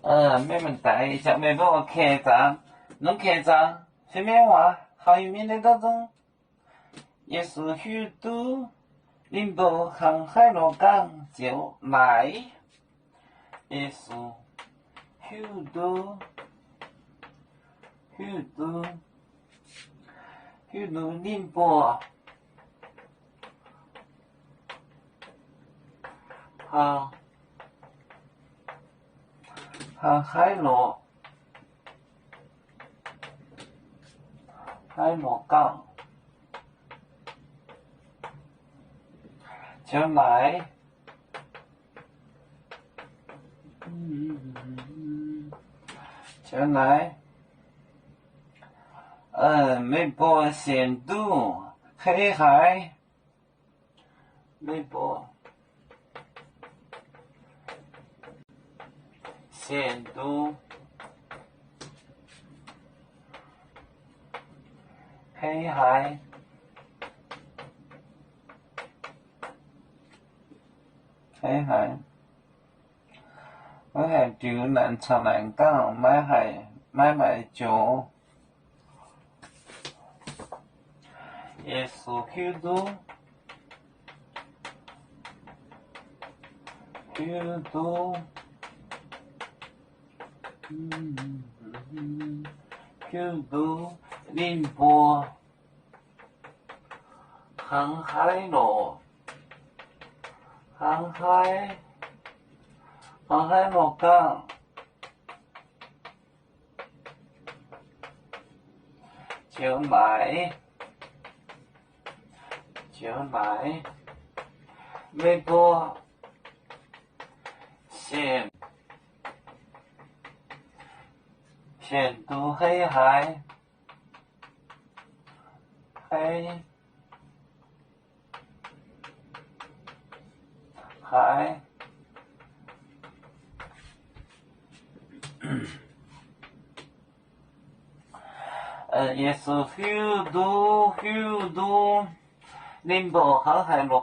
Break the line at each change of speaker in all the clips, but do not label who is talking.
没问题，小妹帮我开张，侬开张，随便话，好有名的当中，也是许多林波航海罗港就来，也是许多林波航海罗港就来，就来，美国先都黑海，美国先都黑海，我係住南長南港，買賣咗，耶穌基督，林波航海羅港就來，美國先都黑海，也是許多林波航海羅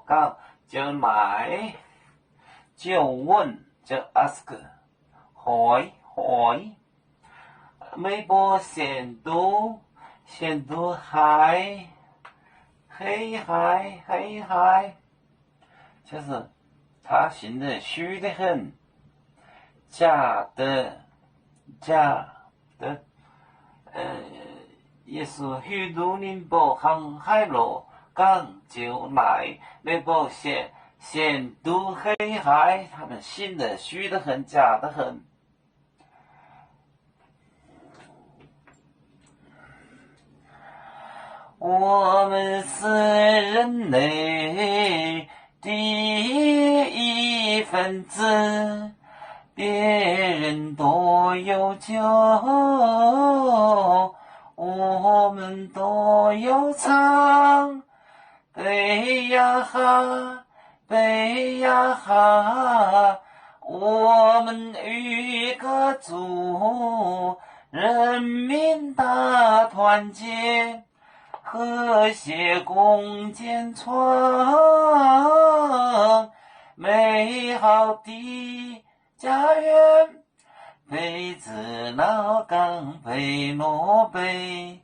港就來，就問就 ask 海，美國先都黑海，就是他行的虚的很，假的，也是許多林波航海羅港就來，美國先都黑海，他們行的虛的很，假的很。我們是人類第一分子，別人都有酒，我們都有唱，背呀哈，我們與個主，人民大團結，和諧共建創美好的家園，北至老港北羅北